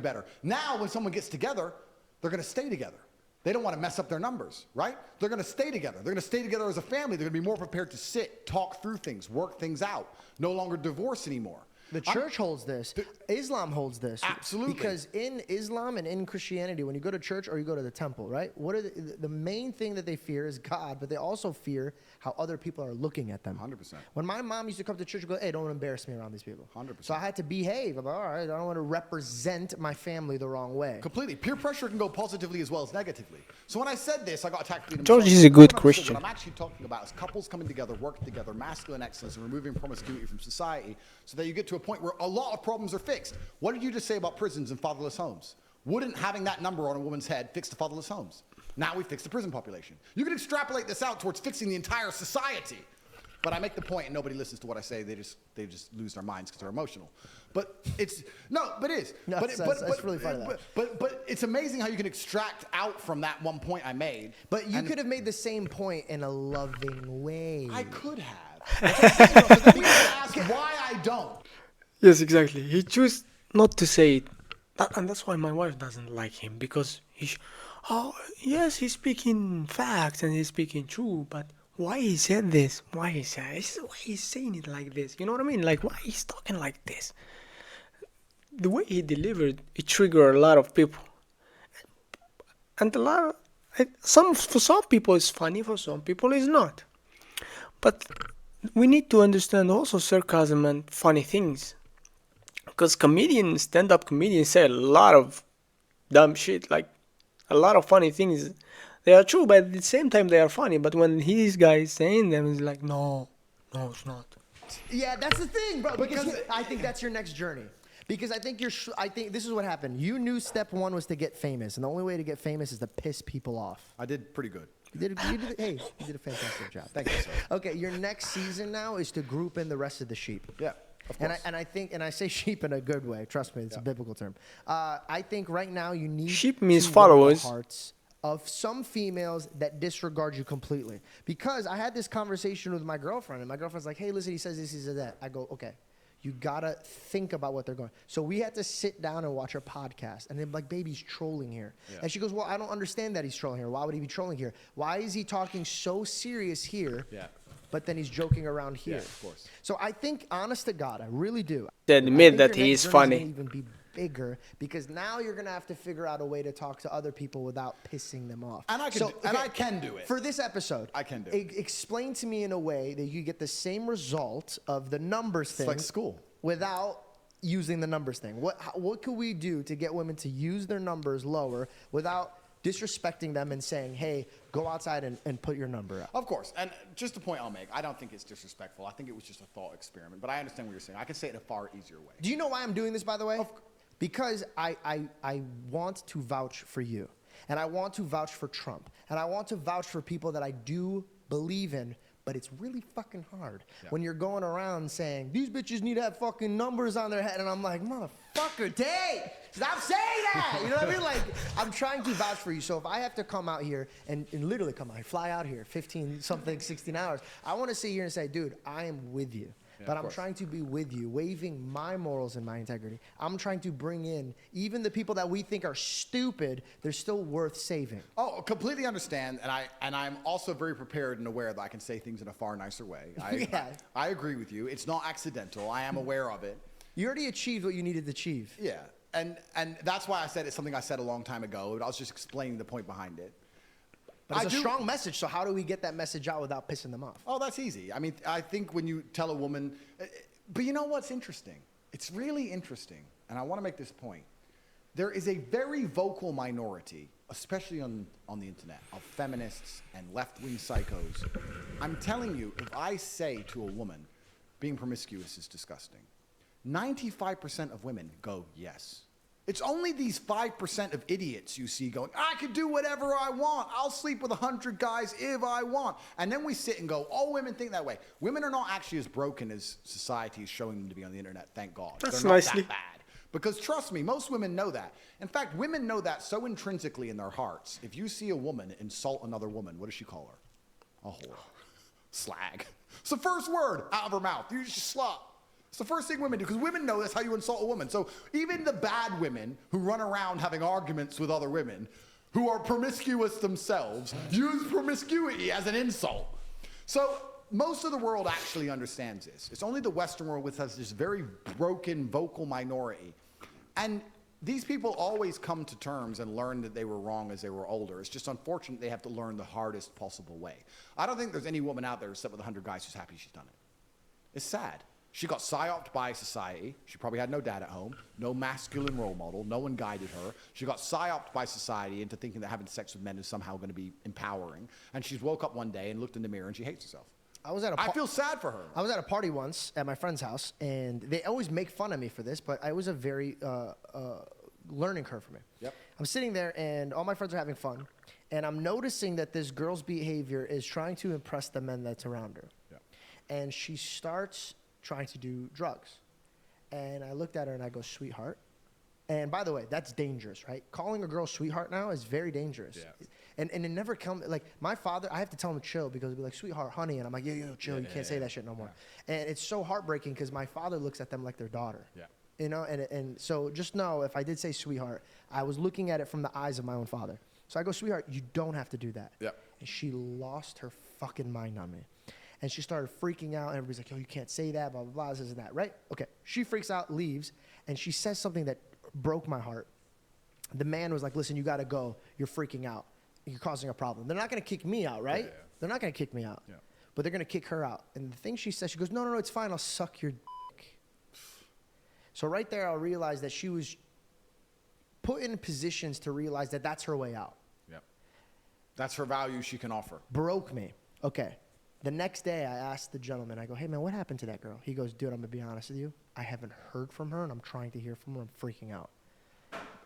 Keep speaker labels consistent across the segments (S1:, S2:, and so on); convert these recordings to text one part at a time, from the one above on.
S1: better. Now, when someone gets together, they're going to stay together. They don't want to mess up their numbers, right? They're going to stay together. They're going to stay together as a family. They're going to be more prepared to sit, talk through things, work things out. No longer divorce anymore.
S2: The church holds this. Islam holds this.
S1: Absolutely.
S2: Because in Islam and in Christianity, when you go to church or you go to the temple, right? What are the main thing that they fear is God, but they also fear how other people are looking at them.
S1: 100%.
S2: When my mom used to come to church and go, hey, don't embarrass me around these people.
S1: 100%.
S2: So I had to behave. I'm like, all right, I don't want to represent my family the wrong way.
S1: Completely. Peer pressure can go positively as well as negatively. So when I said this, I got attacked.
S3: George is a good Christian.
S1: What I'm actually talking about is couples coming together, working together, masculine excellence, and removing promiscuity from society so that you get to a point where a lot of problems are fixed. What did you just say about prisons and fatherless homes? Wouldn't having that number on a woman's head fix the fatherless homes? Now we fix the prison population. You can extrapolate this out towards fixing the entire society. But I make the point and nobody listens to what I say. They just lose their minds because they're emotional. But it's but it is.
S2: No, that's really funny.
S1: But it's amazing how you can extract out from that one point I made.
S2: But you could have made the same point in a loving way.
S1: I could have. That's what I'm saying, though. So the people ask why I don't.
S3: Yes, exactly. He chose not to say it. And that's why my wife doesn't like him. Because yes, he's speaking facts and he's speaking true. But why he said this? Why he's saying it like this? You know what I mean? Like, why he's talking like this? The way he delivered, it triggered a lot of people. And for some people it's funny, for some people it's not. But we need to understand also sarcasm and funny things. Because stand-up comedians say a lot of dumb shit, like a lot of funny things. They are true, but at the same time they are funny. But when these guys saying them, it's like, no, it's not.
S2: Yeah, that's the thing, bro. Because I think that's your next journey. Because I think this is what happened. You knew step one was to get famous, and the only way to get famous is to piss people off.
S1: I did pretty good.
S2: You did a fantastic job. Thank you, sir. Okay, your next season now is to group in the rest of the sheep.
S1: Yeah.
S2: And I say sheep in a good way. Trust me, it's a biblical term. I think right now you need
S3: sheep means
S2: to
S3: followers.
S2: win the hearts of some females that disregard you completely. Because I had this conversation with my girlfriend, and my girlfriend's like, "Hey, listen, he says this, he says that." I go, "Okay, you gotta think about what they're going." So we had to sit down and watch her podcast, and they're like, "Baby, he's trolling here." Yeah. And she goes, "Well, I don't understand that he's trolling here. Why would he be trolling here? Why is he talking so serious here?" Yeah. But then he's joking around here.
S1: Yeah, of course.
S2: So I think, honest to God, I really do.
S3: Admit that he is funny.
S2: Even be bigger because now you're gonna have to figure out a way to talk to other people without pissing them off.
S1: And I can do it
S2: for this episode.
S1: I can do it.
S2: Explain to me in a way that you get the same result of the numbers thing.
S1: It's like school.
S2: Without using the numbers thing. What could we do to get women to use their numbers lower without disrespecting them and saying, hey, go outside and put your number up?
S1: Of course. And just a point I'll make, I don't think it's disrespectful. I think it was just a thought experiment. But I understand what you're saying. I can say it a far easier way.
S2: Do you know why I'm doing this, by the way? Because I want to vouch for you. And I want to vouch for Trump. And I want to vouch for people that I do believe in. But it's really fucking hard when you're going around saying, these bitches need to have fucking numbers on their head. And I'm like, motherfucker, Tate, stop saying that. You know what I mean? Like, I'm trying to vouch for you. So if I have to come out here and literally come out, fly out here 16 hours, I want to sit here and say, dude, I am with you. Yeah, but I'm trying to be with you, waiving my morals and my integrity. I'm trying to bring in even the people that we think are stupid, they're still worth saving.
S1: Oh, completely understand. And I'm also very prepared and aware that I can say things in a far nicer way. I agree with you. It's not accidental. I am aware of it.
S2: You already achieved what you needed to achieve.
S1: Yeah. And that's why I said it's something I said a long time ago. But I was just explaining the point behind it.
S2: But it's a strong message, so how do we get that message out without pissing them off?
S1: Oh, that's easy. I mean, I think when you tell a woman, but you know what's interesting? It's really interesting, and I want to make this point. There is a very vocal minority, especially on the internet, of feminists and left-wing psychos. I'm telling you, if I say to a woman, being promiscuous is disgusting, 95% of women go, yes. It's only these 5% of idiots you see going, I can do whatever I want. I'll sleep with 100 guys if I want. And then we sit and go, all women think that way. Women are not actually as broken as society is showing them to be on the internet, thank God.
S3: That's
S1: They're not that bad. Because trust me, most women know that. In fact, women know that so intrinsically in their hearts. If you see a woman insult another woman, what does she call her? A whore. Slag. It's the first word out of her mouth. You just slut. It's the first thing women do, because women know that's how you insult a woman. So even the bad women who run around having arguments with other women, who are promiscuous themselves, use promiscuity as an insult. So most of the world actually understands this. It's only the Western world which has this very broken vocal minority. And these people always come to terms and learn that they were wrong as they were older. It's just unfortunate they have to learn the hardest possible way. I don't think there's any woman out there who's slept with 100 guys who's happy she's done it. It's sad. She got psyoped by society. She probably had no dad at home, no masculine role model, no one guided her. She got psyoped by society into thinking that having sex with men is somehow going to be empowering. And she's woke up one day and looked in the mirror and she hates herself. I feel sad for her.
S2: I was at a party once at my friend's house, and they always make fun of me for this, but it was a very learning curve for me.
S1: Yep.
S2: I'm sitting there, and all my friends are having fun, and I'm noticing that this girl's behavior is trying to impress the men that's around her.
S1: Yep.
S2: And she starts trying to do drugs. And I looked at her and I go, sweetheart. And by the way, that's dangerous, right? Calling a girl sweetheart now is very dangerous.
S1: Yeah.
S2: And it never comes, like, my father, I have to tell him to chill because he'll be like, sweetheart, honey. And I'm like, yo, chill. You can't say that shit no more. Yeah. And it's so heartbreaking because my father looks at them like their daughter.
S1: Yeah.
S2: You know, and so just know, if I did say sweetheart, I was looking at it from the eyes of my own father. So I go, sweetheart, you don't have to do that.
S1: Yeah.
S2: And she lost her fucking mind on me. And she started freaking out, and everybody's like, yo, you can't say that, blah, blah, blah, this and that, right? Okay. She freaks out, leaves, and she says something that broke my heart. The man was like, listen, you got to go. You're freaking out. You're causing a problem. They're not going to kick me out, right?
S1: Yeah.
S2: They're not going to kick me out.
S1: Yeah.
S2: But they're going to kick her out. And the thing she says, she goes, no, it's fine. I'll suck your dick. So right there, I realized that she was put in positions to realize that that's her way out.
S1: Yep. That's her value she can offer.
S2: Broke me. Okay. The next day, I asked the gentleman, I go, hey, man, what happened to that girl? He goes, dude, I'm going to be honest with you. I haven't heard from her, and I'm trying to hear from her. I'm freaking out.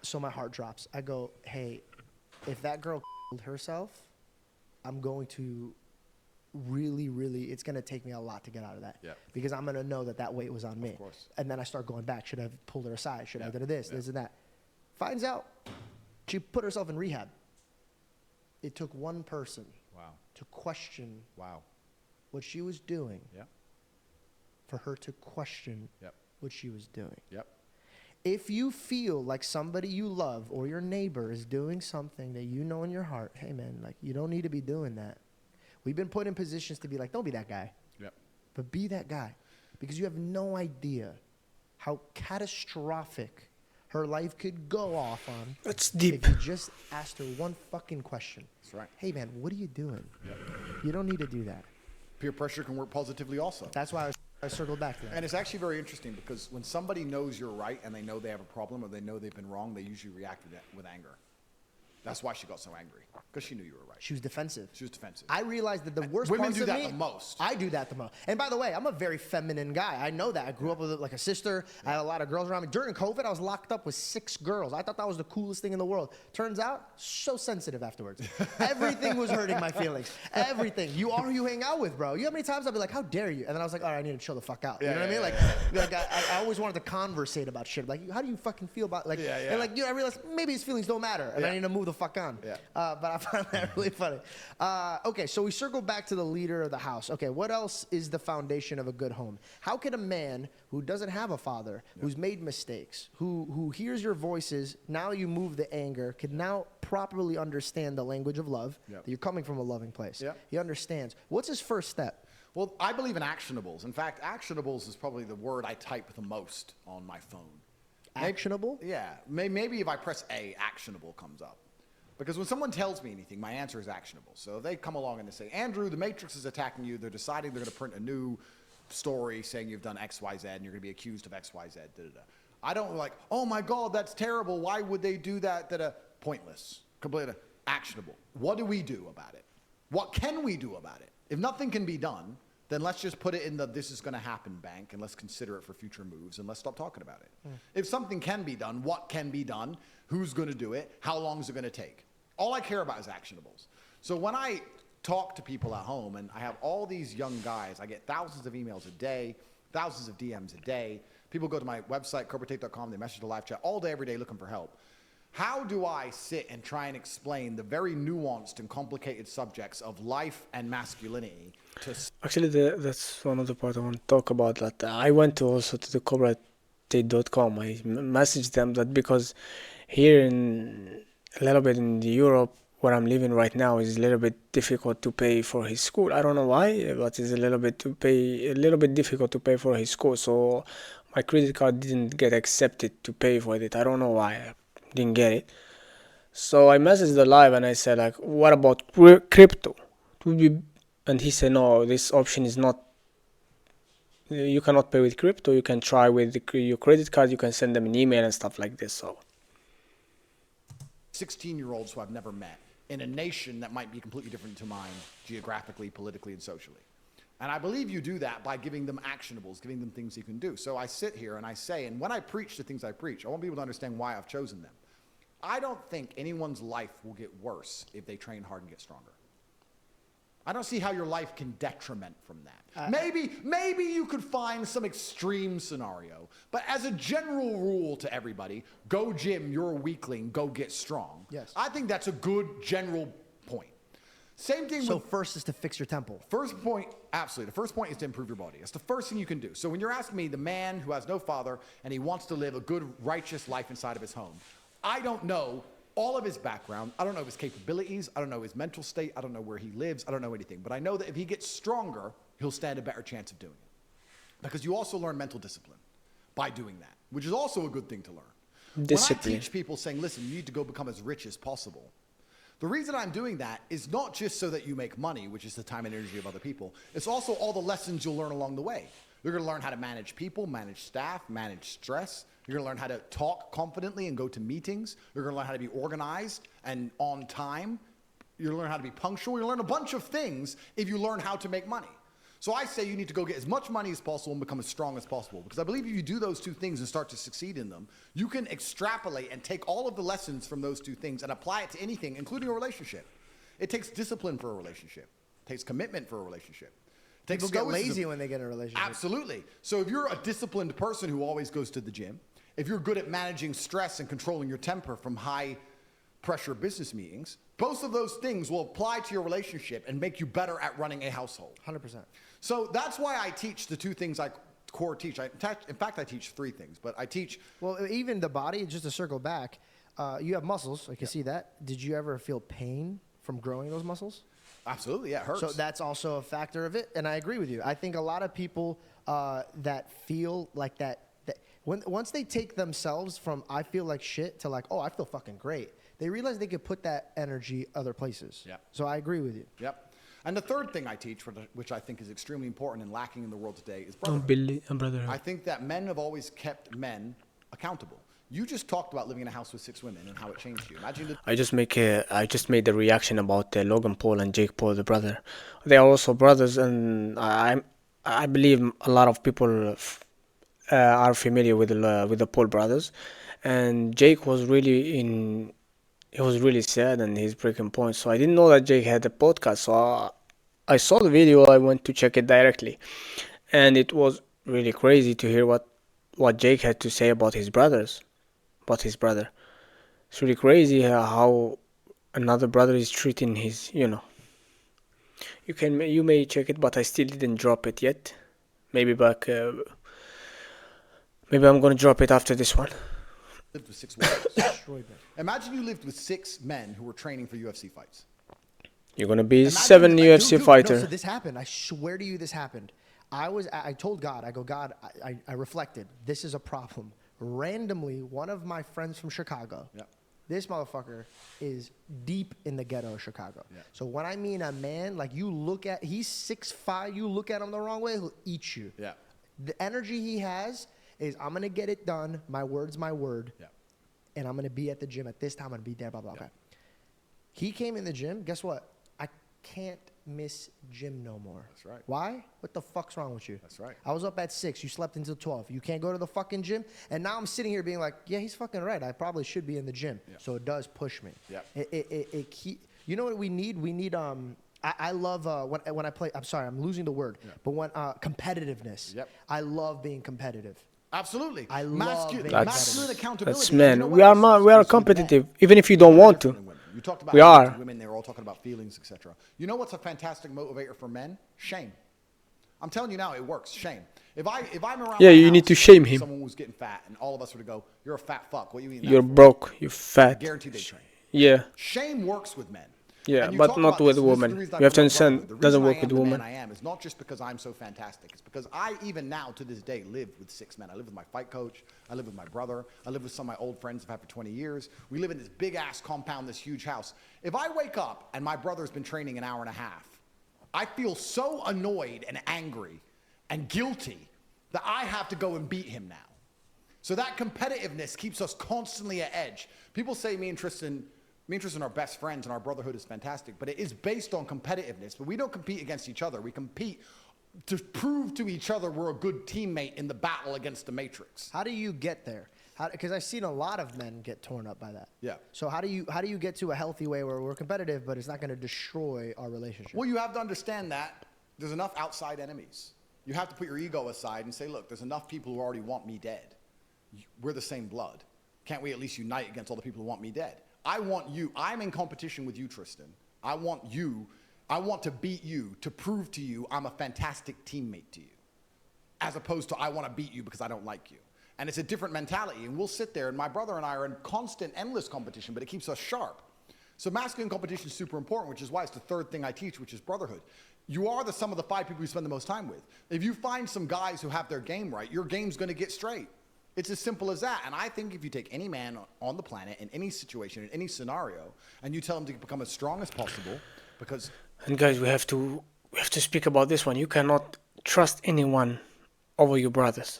S2: So my heart drops. I go, hey, if that girl killed herself, I'm going to really, it's going to take me a lot to get out of that.
S1: Yep.
S2: Because I'm going to know that that weight was on me.
S1: Of course.
S2: And then I start going back. Should I have pulled her aside? Should I have done this and that? Finds out she put herself in rehab. It took one person to question what she was doing, for her to question what she was doing.
S1: Yep.
S2: If you feel like somebody you love or your neighbor is doing something that you know in your heart, hey man, like, you don't need to be doing that. We've been put in positions to be like, don't be that guy.
S1: Yep.
S2: But be that guy, because you have no idea how catastrophic her life could go off on.
S3: That's deep.
S2: If you just asked her one fucking question.
S1: That's right.
S2: Hey man, what are you doing?
S1: Yep.
S2: You don't need to do that.
S1: Peer pressure can work positively also.
S2: That's why I circled back to that.
S1: And it's actually very interesting because when somebody knows you're right and they know they have a problem or they know they've been wrong, they usually react with anger. That's why she got so angry, because she knew you were right.
S2: She was defensive.
S1: She was defensive.
S2: I realized that the worst
S1: Women
S2: parts
S1: do
S2: of
S1: that
S2: me,
S1: the most.
S2: I do that the most. And by the way, I'm a very feminine guy. I know that. I grew up with like a sister. I had a lot of girls around me. During COVID, I was locked up with 6 girls. I thought that was the coolest thing in the world. Turns out, so sensitive afterwards. Everything was hurting my feelings. Everything. You are who you hang out with, bro. You know how many times I'd be like, how dare you? And then I was like, all right, I need to chill the fuck out. You know what I mean? Like I always wanted to conversate about shit. Like, how do you fucking feel about, like, and like, you know, I realized maybe his feelings don't matter, and I need to move the fuck on.
S1: Yeah.
S2: But I found that really funny. Okay, so we circle back to the leader of the house. Okay, what else is the foundation of a good home? How can a man who doesn't have a father, who's made mistakes, who hears your voices, now you move the anger, can now properly understand the language of love, that you're coming from a loving place. He understands. What's his first step?
S1: Well, I believe in actionables. In fact, actionables is probably the word I type the most on my phone.
S2: Actionable?
S1: Yeah. Maybe if I press A, actionable comes up. Because when someone tells me anything, my answer is actionable. So if they come along and they say, Andrew, the Matrix is attacking you. They're deciding they're going to print a new story saying you've done X, Y, Z, and you're going to be accused of X, Y, Z, da-da-da. I don't like, oh my God, that's terrible. Why would they do that? Da-da. Pointless. Completely actionable. What do we do about it? What can we do about it? If nothing can be done, then let's just put it in the this is going to happen bank, and let's consider it for future moves, and let's stop talking about it. If something can be done, what can be done? Who's going to do it? How long is it going to take? All I care about is actionables. So when I talk to people at home, and I have all these young guys, I get thousands of emails a day, thousands of DMs a day. People go to my website, pt2.com, they message the live chat all day, every day looking for help. How do I sit and try and explain the very nuanced and complicated subjects of life and masculinity to
S3: Actually, that's one of the part I want to talk about. That I went to also to the corporate pt2.com. I messaged them that because here in a little bit in the Europe where I'm living right now is a little bit difficult to pay for his school. I don't know why, but it's a little bit difficult to pay for his school. So my credit card didn't get accepted to pay for it. I don't know why I didn't get it. So I messaged the live and I said like, what about crypto? It would be, and he said no, this option is not. You cannot pay with crypto. You can try with your credit card. You can send them an email and stuff like this. So
S1: 16-year-olds who I've never met in a nation that might be completely different to mine geographically, politically, and socially. And I believe you do that by giving them actionables, giving them things you can do. So I sit here and I say, and when I preach the things I preach, I want people to understand why I've chosen them. I don't think anyone's life will get worse if they train hard and get stronger. I don't see how your life can detriment from that. Maybe you could find some extreme scenario, but as a general rule to everybody, go gym, you're a weakling, go get strong.
S2: Yes.
S1: I think that's a good general point. Same thing
S2: So
S1: with
S2: first is to fix your temple.
S1: first point, absolutely. The first point is to improve your body. That's the first thing you can do. So when you're asking me, the man who has no father and he wants to live a good, righteous life inside of his home, I don't know all of his background. I don't know his capabilities. I don't know his mental state. I don't know where he lives. I don't know anything. But I know that if he gets stronger, he'll stand a better chance of doing it. Because you also learn mental discipline by doing that, which is also a good thing to learn.
S3: Discipline.
S1: When I teach people saying, listen, you need to go become as rich as possible, the reason I'm doing that is not just so that you make money, which is the time and energy of other people. It's also all the lessons you'll learn along the way. You're going to learn how to manage people, manage staff, manage stress. You're going to learn how to talk confidently and go to meetings. You're going to learn how to be organized and on time. You're going to learn how to be punctual. You'll learn a bunch of things if you learn how to make money. So I say you need to go get as much money as possible and become as strong as possible. Because I believe if you do those two things and start to succeed in them, you can extrapolate and take all of the lessons from those two things and apply it to anything, including a relationship. It takes discipline for a relationship. It takes commitment for a relationship. It takes
S2: People get
S1: stoicism.
S2: lazy when they get in a relationship.
S1: Absolutely. So if you're a disciplined person who always goes to the gym, if you're good at managing stress and controlling your temper from high pressure business meetings, both of those things will apply to your relationship and make you better at running a household.
S2: 100%.
S1: So that's why I teach the two things I core teach. In fact, I teach three things, but I teach.
S2: Well, even the body, just to circle back, you have muscles. I can see that. Did you ever feel pain from growing those muscles?
S1: Absolutely, yeah, it hurts.
S2: So that's also a factor of it, and I agree with you. I think a lot of people that feel like that once they take themselves from I feel like shit to like, oh, I feel fucking great, they realize they could put that energy other places.
S1: Yeah.
S2: So I agree with you.
S1: Yep. And the third thing I teach, which I think is extremely important and lacking in the world today, is
S3: don't
S1: brotherhood.
S3: believe, brother.
S1: I think that men have always kept men accountable. You just talked about living in a house with 6 women and how it changed you. Imagine the
S3: I just made the reaction about Logan Paul and Jake Paul, the brother. They are also brothers, and I believe a lot of people are familiar with the Paul brothers. And Jake was he was really sad and he's breaking points. So I didn't know that Jake had a podcast. So I saw the video. I went to check it directly, and it was really crazy to hear what Jake had to say about his brother. It's really crazy how another brother is treating his, You may check it, but I still didn't drop it yet. Maybe I'm gonna drop it after this one.
S1: lived with 6 wives.
S2: Destroyed me.
S1: Imagine you lived with 6 men who were training for UFC fights.
S3: You're gonna be
S1: Imagine
S3: 7
S1: like,
S3: UFC
S2: No,
S3: fighter.
S2: so this happened. I swear to you, this happened. I told God, God, I reflected. This is a problem. Randomly, one of my friends from Chicago,
S1: Yeah.
S2: this motherfucker is deep in the ghetto of Chicago.
S1: Yeah.
S2: So when I mean a man, like he's 6'5", you look at him the wrong way, he'll eat you.
S1: Yeah.
S2: The energy he has is, I'm going to get it done. My word's my word.
S1: Yeah.
S2: And I'm going to be at the gym at this time. I'm going to be there, blah, blah,
S1: Yeah.
S2: okay. He came in the gym. Guess what? I can't miss gym no more.
S1: That's right.
S2: Why? What the fuck's wrong with you?
S1: That's right.
S2: I was up at 6. You slept until 12. You can't go to the fucking gym. And now I'm sitting here being like, yeah, he's fucking right. I probably should be in the gym.
S1: Yeah.
S2: So it does push me.
S1: Yeah.
S2: You know what we need? We need I love when I play. I'm sorry, I'm losing the word.
S1: Yeah.
S2: But when competitiveness.
S1: Yep.
S2: I love being competitive.
S1: Absolutely.
S2: I love
S1: masculine,
S2: being
S1: masculine accountability.
S3: That's
S1: You
S3: men.
S1: know what
S3: We are
S1: else is
S3: we are
S1: with men?
S3: competitive, even if you don't
S1: Men are
S3: want
S1: different
S3: to.
S1: than women. You talked about
S3: We
S1: how
S3: are.
S1: women, they were all talking about feelings, etc. You know what's a fantastic motivator for men? Shame. I'm telling you now, it works. Shame. If I'm around
S3: Yeah,
S1: my
S3: you need
S1: house
S3: to shame him.
S1: someone who's getting fat, and all of us were to go, "You're a fat fuck. What are you eating
S3: You're
S1: that for?"
S3: broke. You're fat.
S1: Guaranteed they train.
S3: Yeah.
S1: Shame works with men.
S3: Yeah,
S1: And you
S3: but
S1: talk
S3: not
S1: about
S3: with
S1: this, and this is
S3: women.
S1: the reason I
S3: You have to
S1: bring up
S3: understand,
S1: brotherhood. The
S3: doesn't
S1: reason
S3: work
S1: I
S3: with
S1: am the
S3: women.
S1: man I am is not just because I'm so fantastic. It's because I, even now, to this day, live with 6 men. I live with my fight coach. I live with my brother. I live with some of my old friends I've had for 20 years. We live in this big-ass compound, this huge house. If I wake up and my brother's been training an hour and a half, I feel so annoyed and angry and guilty that I have to go and beat him now. So that competitiveness keeps us constantly at edge. People say me and Tristan are best friends and our brotherhood is fantastic, but it is based on competitiveness. But we don't compete against each other. We compete to prove to each other we're a good teammate in the battle against the Matrix.
S2: How do you get there? Because I've seen a lot of men get torn up by that.
S1: Yeah.
S2: So how do you get to a healthy way where we're competitive, but it's not going to destroy our relationship?
S1: Well, you have to understand that there's enough outside enemies. You have to put your ego aside and say, look, there's enough people who already want me dead. We're the same blood. Can't we at least unite against all the people who want me dead? I want you. I'm in competition with you, Tristan. I want to beat you, to prove to you I'm a fantastic teammate to you, as opposed to I want to beat you because I don't like you. And it's a different mentality. And we'll sit there, and my brother and I are in constant, endless competition, but it keeps us sharp. So masculine competition is super important, which is why it's the third thing I teach, which is brotherhood. You are the sum of the 5 people you spend the most time with. If you find some guys who have their game right, your game's going to get straight. It's as simple as that. And I think if you take any man on the planet, in any situation, in any scenario, and you tell him to become as strong as possible, because...
S3: And guys, we have to speak about this one. You cannot trust anyone over your brothers.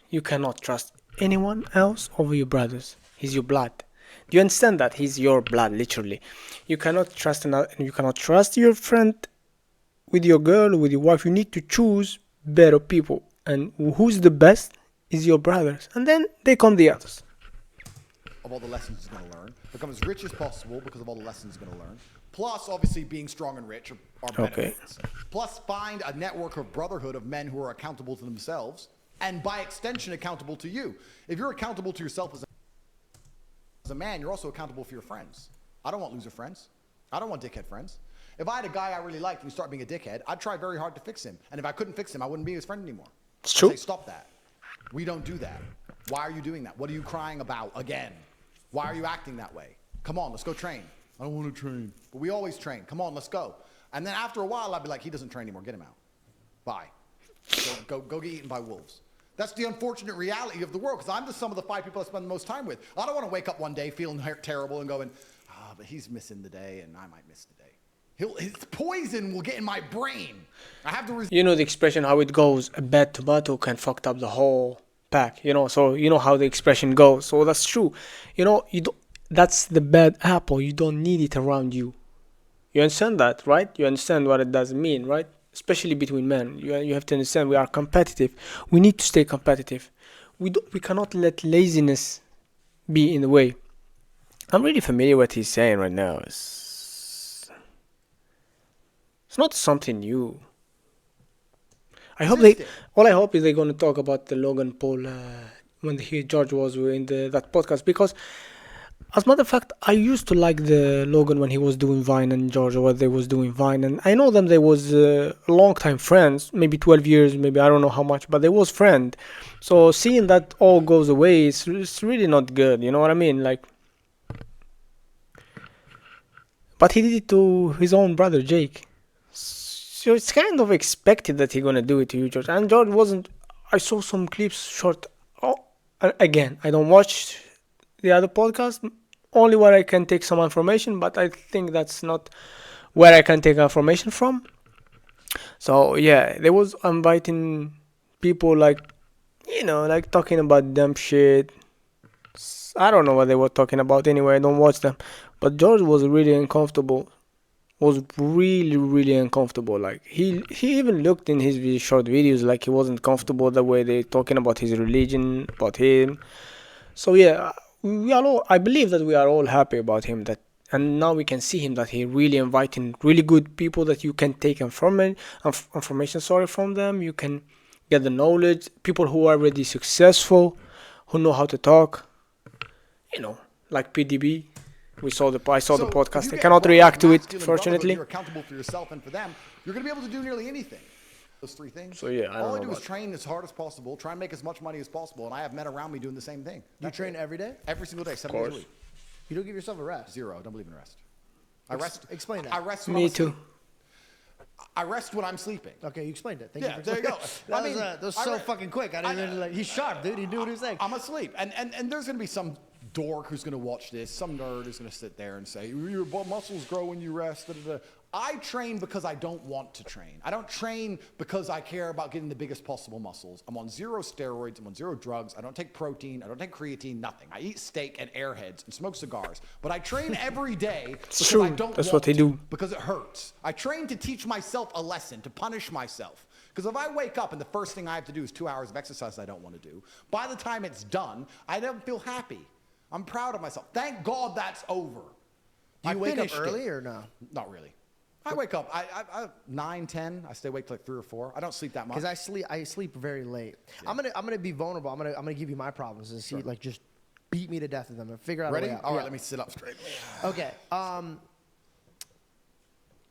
S3: You cannot trust anyone else over your brothers. He's your blood. Do you understand that? He's your blood, literally. You cannot trust another, you cannot trust your friend with your girl or with your wife. You need to choose better people. And who's the best is your brothers. And then they come the others.
S1: Of all the lessons he's going to learn. Become as rich as possible because of all the lessons he's going to learn. Plus, obviously, being strong and rich are benefits. Okay. Plus, find a network of brotherhood of men who are accountable to themselves and, by extension, accountable to you. If you're accountable to yourself as a man, you're also accountable for your friends. I don't want loser friends. I don't want dickhead friends. If I had a guy I really liked and he started being a dickhead, I'd try very hard to fix him. And if I couldn't fix him, I wouldn't be his friend anymore.
S3: It's true.
S1: I'd say, stop that. We don't do that. Why are you doing that? What are you crying about again? Why are you acting that way? Come on, let's go train. I don't want to train. But we always train. Come on, let's go. And then after a while, I'd be like, he doesn't train anymore. Get him out. Bye. Go get eaten by wolves. That's the unfortunate reality of the world, because I'm the sum of the 5 people I spend the most time with. I don't want to wake up one day feeling terrible and going, but he's missing the day and I might miss the day. His poison will get in my brain. I have to...
S3: You know the expression how it goes, a bad tomato can fuck up the whole pack, so you know how the expression goes. So that's true. That's the bad apple. You don't need it around you. You understand that, right? You understand what it does mean, right? Especially between men. You have to understand we are competitive. We need to stay competitive. We cannot let laziness be in the way. I'm really familiar with what he's saying right now. It's not something new. All I hope is they're going to talk about the Logan Paul when George was in that podcast, because as a matter of fact, I used to like the Logan when he was doing Vine and George when they was doing Vine, and I know them. They was long time friends, maybe 12 years, maybe I don't know how much, but they was friend. So seeing that all goes away, it's really not good. You know what I mean? But he did it to his own brother Jake. So it's kind of expected that he's gonna do it to you, George. And George wasn't. I saw some clips short. Again, I don't watch the other podcast, only where I can take some information, but I think that's not where I can take information from. So yeah, they was inviting people talking about dumb shit. I don't know what they were talking about anyway, I don't watch them. But George was really uncomfortable. Was really, really uncomfortable. He even looked in his short videos like he wasn't comfortable the way they talking about his religion, about him. So yeah, we are all, I believe that we are all happy about him, and now we can see him that he really inviting really good people that you can take information from them. You can get the knowledge. People who are already successful, who know how to talk. You know, like PDB. I saw the
S1: So if you
S3: podcast. I
S1: get
S3: cannot
S1: brought up
S3: react to it,
S1: masculine brotherhood,
S3: fortunately.
S1: You're accountable for yourself and for them. You're going to be able to do nearly anything. Those three things.
S3: So, yeah, I don't
S1: all I
S3: know
S1: do is
S3: about-
S1: train as hard as possible, try and make as much money as possible, and I have men around me doing the same thing.
S2: You train every day?
S1: Every single day, 7 days a
S3: course.
S1: week.
S2: You don't give yourself a rest.
S1: Zero. I don't believe in rest. I rest.
S2: Explain that.
S1: I rest when
S3: Me
S1: I'm
S3: too.
S1: asleep. I rest when I'm sleeping.
S2: Okay, you explained it. Thank
S1: Yeah,
S2: you for
S1: there you go.
S2: explaining. That was
S1: I
S2: so
S1: re-
S2: fucking quick. I didn't even like. He's sharp, dude. He knew what he was saying.
S1: I'm asleep, and there's gonna be some dork who's gonna watch this, some nerd who's gonna sit there and say your muscles grow when you rest. Da, da, da. I train because I don't want to train. I don't train because I care about getting the biggest possible muscles. I'm on 0 steroids. I'm on 0 drugs. I don't take protein. I don't take creatine. Nothing. I eat steak and airheads and smoke cigars. But I train every day because
S3: true.
S1: I don't.
S3: That's
S1: want
S3: what I
S1: to,
S3: do.
S1: because it hurts. I train to teach myself a lesson, to punish myself. Because if I wake up and the first thing I have to do is 2 hours of exercise I don't want to do, by the time it's done, I don't feel happy. I'm proud of myself. Thank God that's over.
S2: Do you wake up
S1: finished it.
S2: early or no?
S1: Not really. I wake up, I 9, 10. I stay awake till like 3 or 4. I don't sleep that much.
S2: Because I sleep very late.
S1: Yeah.
S2: I'm gonna be vulnerable. I'm gonna give you my problems and see like just beat me to death with them and figure out
S1: Ready?
S2: a way out.
S1: All right,
S2: Yeah.
S1: let me sit up straight.
S2: Okay.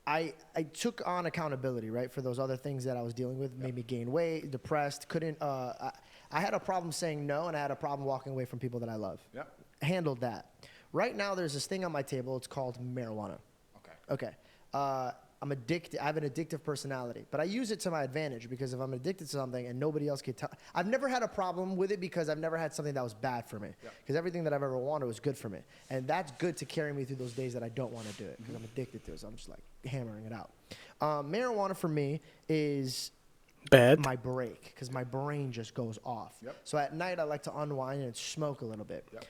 S2: I took on accountability, right, for those other things that I was dealing with. Made me gain weight, depressed, couldn't. I had a problem saying no, and I had a problem walking away from people that I love.
S1: Yep.
S2: Handled that. Right now, there's this thing on my table. It's called marijuana.
S1: Okay.
S2: Okay. I'm addicted. I have an addictive personality, but I use it to my advantage because if I'm addicted to something and nobody else can tell, I've never had a problem with it because I've never had something that was bad for me. Because everything that I've ever wanted was good for me, and that's good to carry me through those days that I don't want to do it because I'm addicted to it. So I'm just like hammering it out. Marijuana for me is
S3: Bad.
S2: my break because my brain just goes off.
S1: Yep.
S2: So at night I like to unwind and smoke a little bit.
S1: Yep.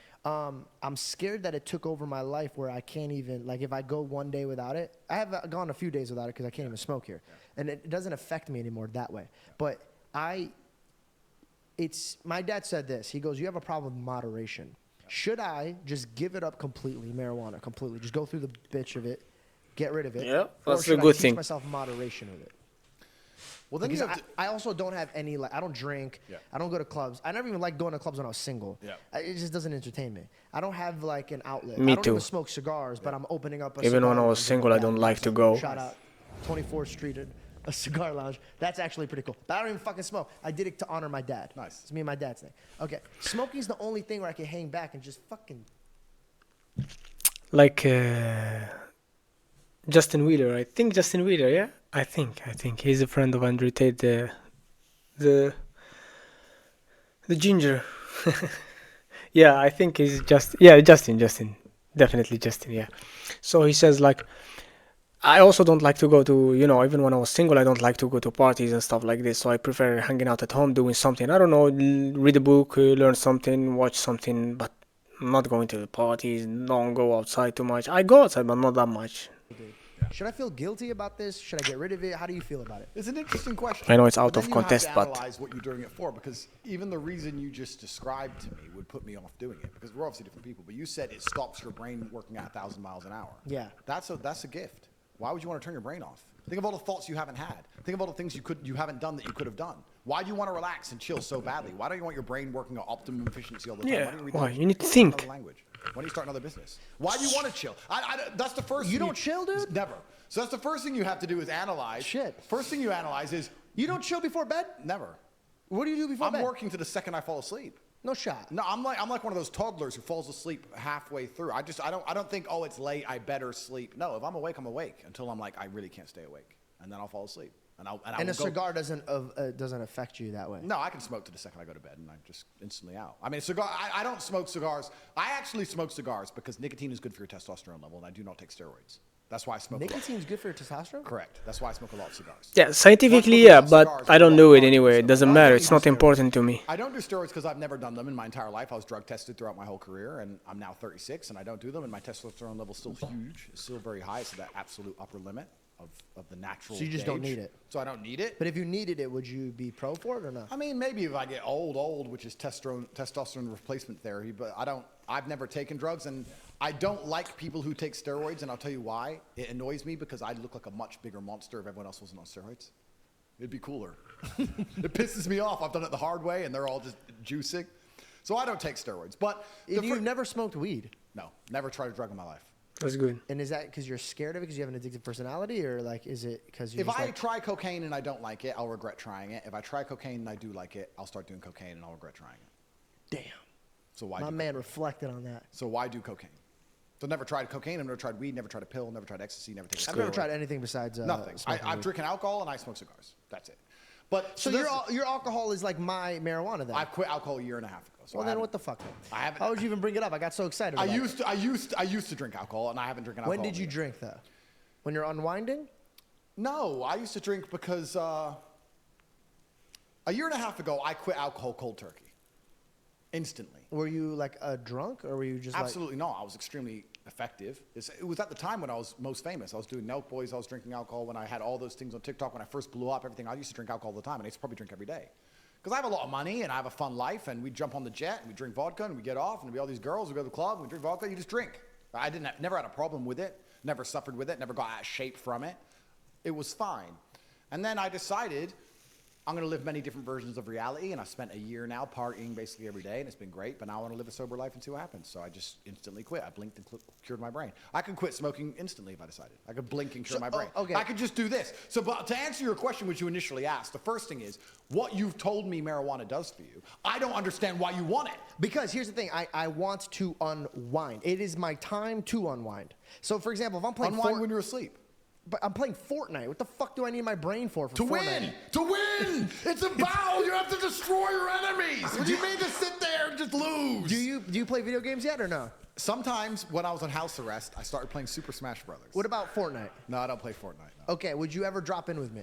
S2: I'm scared that it took over my life where I can't even, like if I go one day without it, I have gone a few days without it because I can't even smoke here. And it doesn't affect me anymore that way. But my dad said this, he goes, you have a problem with moderation. Should I just give it up completely, marijuana completely, just go through the bitch of it, get rid of it?
S3: Yeah,
S2: or
S3: that's a
S2: should I
S3: good
S2: teach
S3: thing.
S2: myself moderation with it?
S1: Well, then you
S2: Because
S1: have to,
S2: I also don't have any, like, I don't drink.
S1: Yeah.
S2: I don't go to clubs. I never even liked going to clubs when I was single.
S1: Yeah.
S2: It just doesn't entertain me. I don't have, like, an outlet.
S3: Me
S2: I don't
S3: too.
S2: even smoke cigars, but I'm opening up a
S3: Even
S2: cigar
S3: when I was
S2: lounge
S3: single, I
S2: right
S3: don't
S2: now.
S3: like to go.
S2: Shout out 24th Street, a cigar lounge. That's actually pretty cool. But I don't even fucking smoke. I did it to honor my dad.
S1: Nice.
S2: It's me and my dad's thing. Okay. Smoking's the only thing where I can hang back and just fucking...
S3: Like Justin Wheeler. I think Justin Wheeler, yeah? I think. He's a friend of Andrew Tate, the ginger. Yeah, I think he's Justin. Definitely Justin, yeah. So he says, like, I also don't like to go to, even when I was single, I don't like to go to parties and stuff like this. So I prefer hanging out at home, doing something. I don't know, read a book, learn something, watch something, but I'm not going to the parties, don't go outside too much. I go outside, but not that much.
S2: Should I feel guilty about this? Should I get rid of it? How do you feel about it?
S1: it's an interesting question.
S3: I know it's out
S1: But
S3: of
S1: then you
S3: context,
S1: have
S3: but-
S1: to analyze what you're doing it for, because even the reason you just described to me would put me off doing it, because we're obviously different people. But you said it stops your brain working at 1,000 miles an hour.
S2: Yeah.
S1: That's a gift. Why would you want to turn your brain off? Think of all the thoughts you haven't had. Think of all the things you haven't done that you could have done. Why do you want to relax and chill so badly? Why don't you want your brain working at optimum efficiency all the time?
S3: Yeah,
S1: Why don't you read
S3: why?
S1: another-
S3: You need to
S1: start
S3: think.
S1: another language. Why don't you start another business? Why do you want to chill? That's the first.
S2: You
S1: thing
S2: don't chill, dude?
S1: Never. So that's the first thing you have to do is analyze.
S2: Shit.
S1: First thing you analyze is
S2: You don't chill before bed?
S1: never.
S2: What do you do before
S1: I'm
S2: bed?
S1: working to the second I fall asleep.
S2: No shot.
S1: No, I'm like one of those toddlers who falls asleep halfway through. I don't think, oh, it's late, I better sleep. No, if I'm awake, I'm awake until I'm like, I really can't stay awake, and then I'll fall asleep. And
S2: And a cigar doesn't affect you that way.
S1: No, I can smoke to the second I go to bed, and I'm just instantly out. I mean, I don't smoke cigars. I actually smoke cigars because nicotine is good for your testosterone level, and I do not take steroids. That's why I smoke.
S2: Nicotine's good for your testosterone?
S1: Correct. That's why I smoke a lot of cigars.
S3: Yeah, scientifically,
S1: Well,
S3: yeah,
S1: cigars,
S3: but I don't do it anyway. It doesn't
S1: I
S3: matter.
S1: don't
S3: It's
S1: do
S3: not
S1: steroids.
S3: important to me.
S1: I don't do steroids because I've never done them in my entire life. I was drug tested throughout my whole career, and I'm now 36, and I don't do them, and my testosterone level is still huge. It's still very high. It's that absolute upper limit of the natural
S2: So you just don't
S1: gauge.
S2: need it.
S1: So I don't need it.
S2: But if you needed it, would you be pro for it or not?
S1: I mean, maybe if I get old, which is testosterone replacement therapy, but I've never taken drugs, and I don't like people who take steroids, and I'll tell you why. It annoys me because I look like a much bigger monster if everyone else wasn't on steroids. It'd be cooler. It pisses me off. I've done it the hard way, and they're all just juicing. So I don't take steroids. But
S2: You've never smoked weed?
S1: No, never tried a drug in my life.
S3: That's good.
S2: And is that because you're scared of it because you have an addictive personality, or like is it because you?
S1: If I try cocaine and I don't like it, I'll regret trying it. If I try cocaine and I do like it, I'll start doing cocaine and I'll regret trying it.
S2: Damn.
S1: So why?
S2: My man reflected on that.
S1: So why do cocaine? So never tried cocaine. I've never tried weed. Never tried a pill. Never tried ecstasy. Never taken.
S2: I've never tried anything besides
S1: nothing. I'm drinking alcohol and I smoke cigars. That's it. But
S2: so your alcohol is like my marijuana then.
S1: I quit alcohol a year and a half ago. So
S2: well, then what the fuck?
S1: I haven't.
S2: How would you even bring it up? I got so excited.
S1: I used to drink alcohol, and I haven't drinking alcohol.
S2: When did you drink though? When you're unwinding?
S1: No, I used to drink because a year and a half ago I quit alcohol cold turkey, instantly.
S2: Were you like a drunk, or were you just
S1: absolutely not? I was extremely effective. It was at the time when I was most famous. I was doing Nelk Boys. I was drinking alcohol when I had all those things on TikTok. When I first blew up, everything. I used to drink alcohol all the time, and I used to probably drink every day. Because I have a lot of money and I have a fun life, and we jump on the jet and we drink vodka and we get off and we all these girls, we go to the club and we drink vodka, you just drink. I never had a problem with it, never suffered with it, never got out of shape from it. It was fine. And then I decided I'm going to live many different versions of reality, and I spent a year now partying basically every day, and it's been great, but now I want to live a sober life and see what happens. So I just instantly quit. I blinked and cured my brain. I could quit smoking instantly if I decided. I could blink and cure my brain.
S2: Okay.
S1: I could just do this. So but to answer your question, which you initially asked, the first thing is, what you've told me marijuana does for you, I don't understand why you want it.
S2: Because here's the thing, I want to unwind. It is my time to unwind. So for example, if I'm playing
S1: Unwind when you're asleep.
S2: But I'm playing Fortnite. What the fuck do I need my brain for
S1: to
S2: Fortnite?
S1: Win! To win! It's a battle! You have to destroy your enemies! What do you mean to sit there and just lose?
S2: Do you play video games yet or no?
S1: Sometimes when I was on house arrest, I started playing Super Smash Brothers.
S2: What about Fortnite?
S1: No, I don't play Fortnite. No.
S2: Okay, would you ever drop in with me?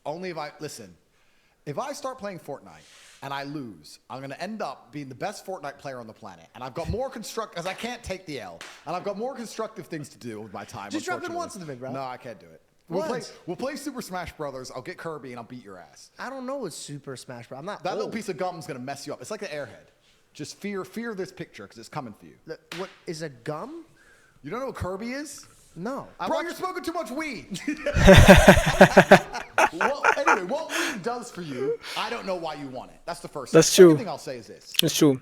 S1: Only if I start playing Fortnite and I lose, I'm going to end up being the best Fortnite player on the planet. And I've got more because I can't take the L. And I've got more constructive things to do with my time.
S2: Just drop in once with me, bro.
S1: No, I can't do it. We'll play Super Smash Brothers. I'll get Kirby and I'll beat your ass.
S2: I don't know what Super Smash Bros. I'm not
S1: That
S2: old.
S1: little piece of gum is going to mess you up. It's like the Airhead. Just fear this picture because it's coming for you.
S2: What is a gum?
S1: You don't know what Kirby is?
S2: No.
S1: Bro, you're smoking too much weed. Well, anyway, what weed does for you, I don't know why you want it. That's the first thing.
S3: That's true.
S1: The second thing I'll say is this.
S3: It's true.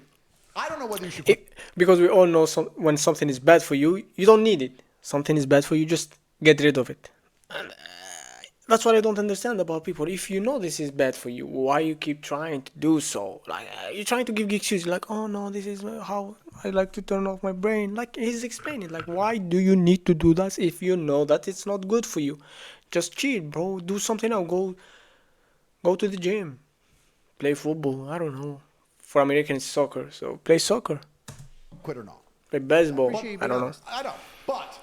S1: I don't know whether you should
S3: because we all know when something is bad for you, you don't need it. Something is bad for you, just get rid of it. And that's what I don't understand about people. If you know this is bad for you, why you keep trying to do so? Like you're trying to give excuses, like, oh no, this is how I like to turn off my brain. Like he's explaining, like, why do you need to do that if you know that it's not good for you? Just cheat, bro. Do something else. Go to the gym, play football. I don't know. For Americans, soccer. So play soccer.
S1: quit or not.
S3: Play baseball.
S2: I
S3: don't know.
S1: I know. But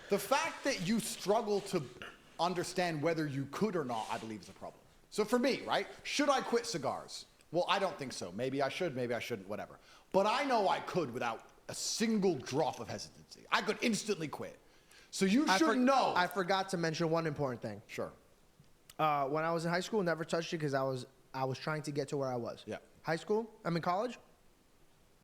S1: the fact that you struggle to understand whether you could or not, I believe is a problem. So for me, right, should I quit cigars? Well, I don't think so. Maybe I should, maybe I shouldn't, whatever. But I know I could without a single drop of hesitancy. I could instantly quit. So you should know.
S2: I forgot to mention one important thing.
S1: Sure.
S2: When I was in high school, never touched it because I was trying to get to where I was.
S1: Yeah.
S2: College,